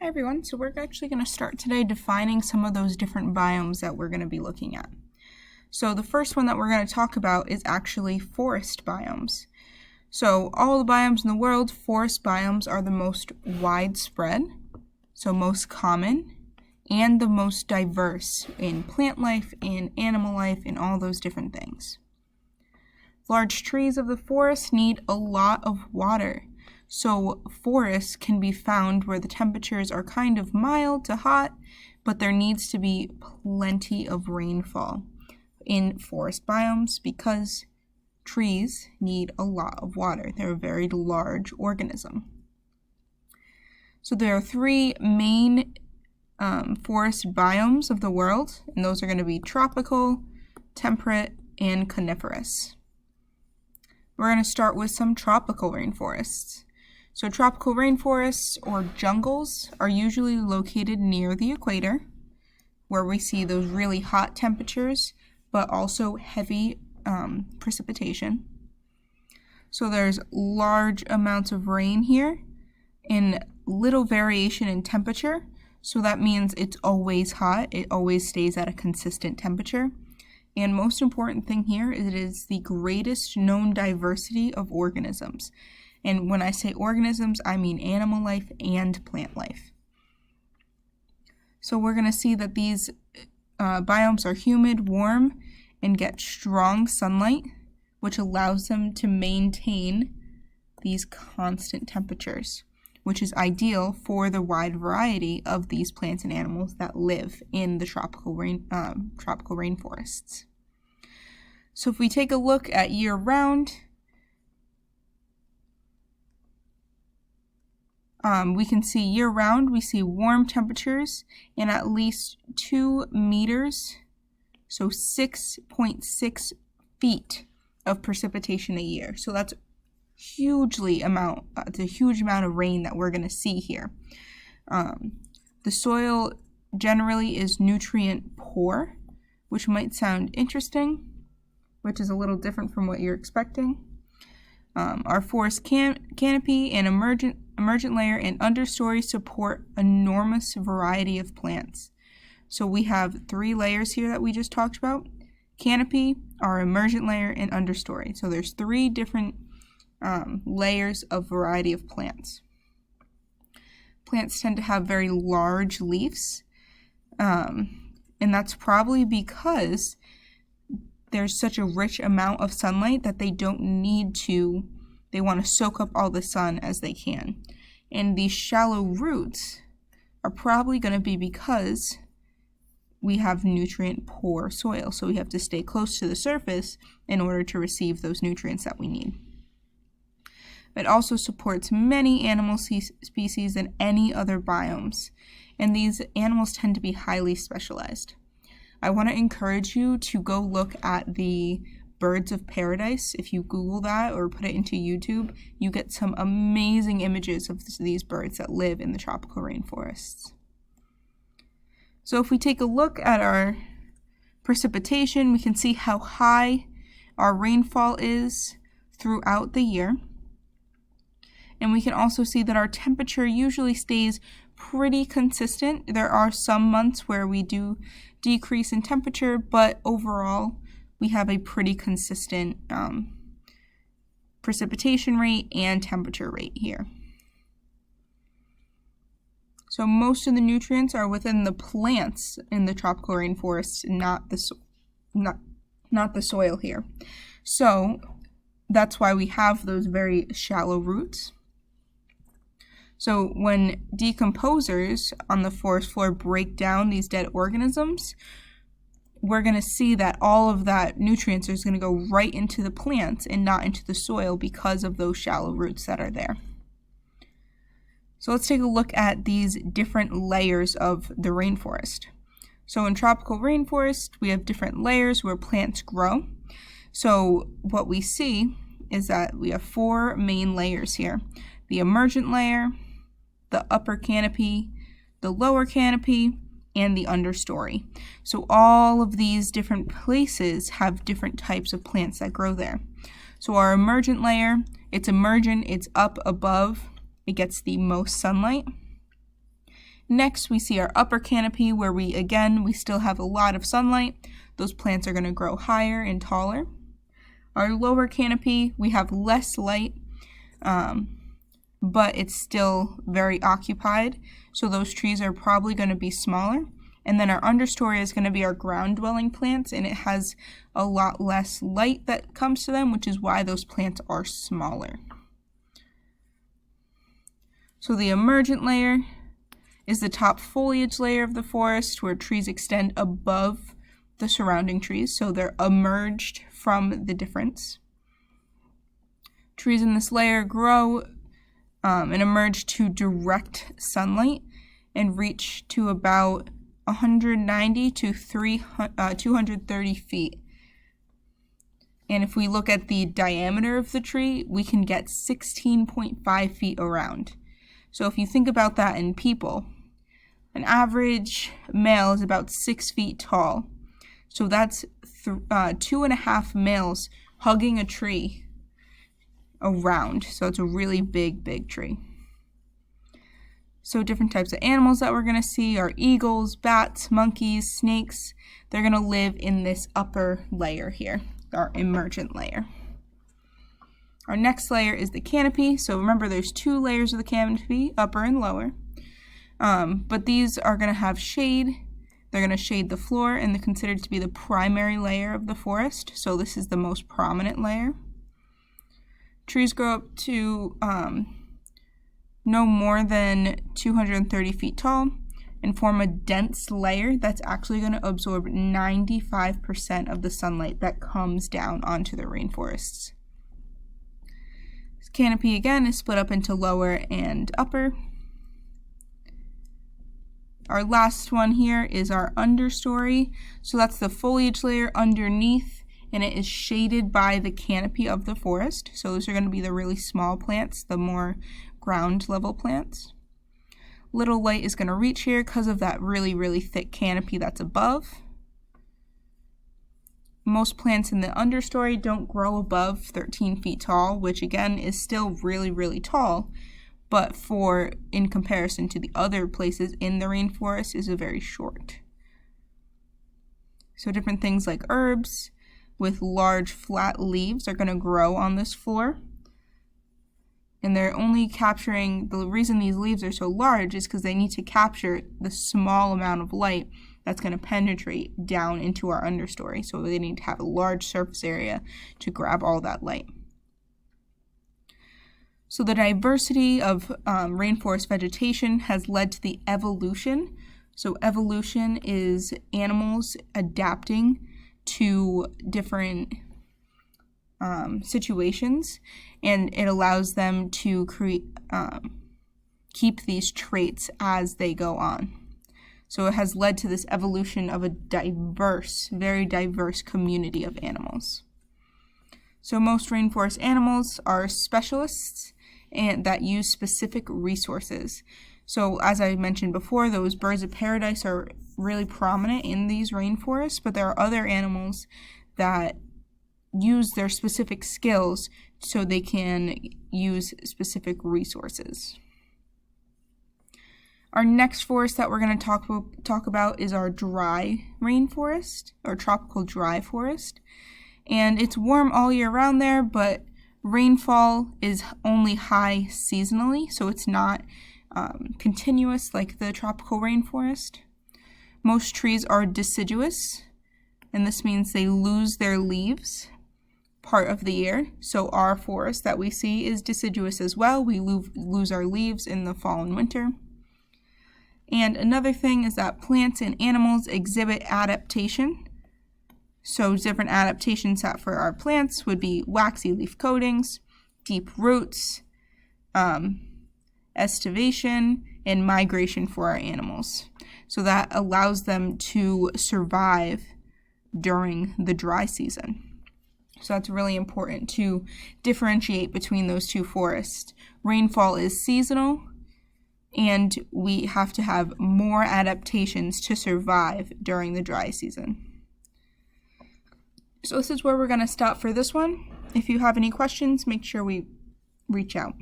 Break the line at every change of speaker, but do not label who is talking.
Hi everyone, so we're actually going to start today defining some of those different biomes that we're going to be looking at. So the first one that we're going to talk about is actually forest biomes. So all the biomes in the world, forest biomes are the most widespread, so most common, and the most diverse in plant life, in animal life, in all those different things. Large trees of the forest need a lot of water. So forests can be found where the temperatures are kind of mild to hot, but there needs to be plenty of rainfall in forest biomes because trees need a lot of water. They're a very large organism. So there are three main forest biomes of the world, and those are going to be tropical, temperate, and coniferous. We're going to start with some tropical rainforests. So tropical rainforests or jungles are usually located near the equator, where we see those really hot temperatures, but also heavy precipitation. So there's large amounts of rain here and little variation in temperature. So that means it's always hot. It always stays at a consistent temperature. And most important thing here is it is the greatest known diversity of organisms. And when I say organisms, I mean animal life and plant life. So we're going to see that these biomes are humid, warm, and get strong sunlight, which allows them to maintain these constant temperatures, which is ideal for the wide variety of these plants and animals that live in the tropical rainforests. So if we take a look at year-round, we can see year-round, we see warm temperatures and at least 2 meters, so 6.6 feet of precipitation a year. So that's it's a huge amount of rain that we're going to see here. The soil generally is nutrient poor, which might sound interesting, which is a little different from what you're expecting. Our forest canopy and emergent layer and understory support enormous variety of plants. So we have 3 layers here that we just talked about: canopy, our emergent layer, and understory. So there's 3 different layers of variety of plants. Plants tend to have very large leaves, and that's probably because there's such a rich amount of sunlight that they want to soak up all the sun as they can. And these shallow roots are probably going to be because we have nutrient poor soil, so we have to stay close to the surface in order to receive those nutrients that we need. It also supports many animal species than any other biomes, and these animals tend to be highly specialized. I want to encourage you to go look at the birds of paradise. If you Google that or put it into YouTube, you get some amazing images of these birds that live in the tropical rainforests. So if we take a look at our precipitation, we can see how high our rainfall is throughout the year. And we can also see that our temperature usually stays pretty consistent. There are some months where we do decrease in temperature, but overall we have a pretty consistent precipitation rate and temperature rate here. So most of the nutrients are within the plants in the tropical rainforests, not the soil here. So that's why we have those very shallow roots. So when decomposers on the forest floor break down these dead organisms, we're going to see that all of that nutrients is going to go right into the plants and not into the soil because of those shallow roots that are there. So let's take a look at these different layers of the rainforest. So in tropical rainforest, we have different layers where plants grow. So what we see is that we have 4 main layers here: the emergent layer, the upper canopy, the lower canopy, and the understory. So all of these different places have different types of plants that grow there. So our emergent layer, it's emergent, it's up above, it gets the most sunlight. Next, we see our upper canopy where we still have a lot of sunlight. Those plants are going to grow higher and taller. Our lower canopy, we have less light, but it's still very occupied. So those trees are probably going to be smaller. And then our understory is going to be our ground-dwelling plants, and it has a lot less light that comes to them, which is why those plants are smaller. So the emergent layer is the top foliage layer of the forest, where trees extend above the surrounding trees, so they're emerged from the difference. Trees in this layer grow and emerge to direct sunlight and reach to about 190 to 230 feet. And if we look at the diameter of the tree, we can get 16.5 feet around. So if you think about that in people, an average male is about 6 feet tall. So that's 2.5 males hugging a tree around. So it's a really big tree. So different types of animals that we're going to see are eagles, bats, monkeys, snakes. They're going to live in this upper layer here, our emergent layer. Our next layer is the canopy. So remember, there's 2 layers of the canopy, upper and lower. But these are going to have shade. They're going to shade the floor, and they're considered to be the primary layer of the forest. So this is the most prominent layer. Trees grow up to no more than 230 feet tall and form a dense layer that's actually going to absorb 95% of the sunlight that comes down onto the rainforests. This canopy again is split up into lower and upper. Our last one here is our understory. So that's the foliage layer underneath, and it is shaded by the canopy of the forest. So those are going to be the really small plants, the more ground level plants. Little light is going to reach here because of that really thick canopy that's above. Most plants in the understory don't grow above 13 feet tall, which again is still really tall, but in comparison to the other places in the rainforest is a very short. So different things like herbs with large flat leaves are going to grow on this floor. And they're only capturing, the reason these leaves are so large is because they need to capture the small amount of light that's going to penetrate down into our understory. So they need to have a large surface area to grab all that light. So the diversity of rainforest vegetation has led to the evolution. So evolution is animals adapting to different situations, and it allows them to keep these traits as they go on. So it has led to this evolution of a very diverse community of animals. So most rainforest animals are specialists and that use specific resources. So as I mentioned before, those birds of paradise are really prominent in these rainforests, but there are other animals that use their specific skills so they can use specific resources. Our next forest that we're going to talk about is our dry rainforest, or tropical dry forest. And it's warm all year round there, but rainfall is only high seasonally, so it's not continuous like the tropical rainforest. Most trees are deciduous, and this means they lose their leaves part of the year. So our forest that we see is deciduous as well. We lose our leaves in the fall and winter. And another thing is that plants and animals exhibit adaptation. So different adaptations that for our plants would be waxy leaf coatings, deep roots, estivation, and migration for our animals. So that allows them to survive during the dry season. So that's really important to differentiate between those two forests. Rainfall is seasonal, and we have to have more adaptations to survive during the dry season. So this is where we're going to stop for this one. If you have any questions, make sure we reach out.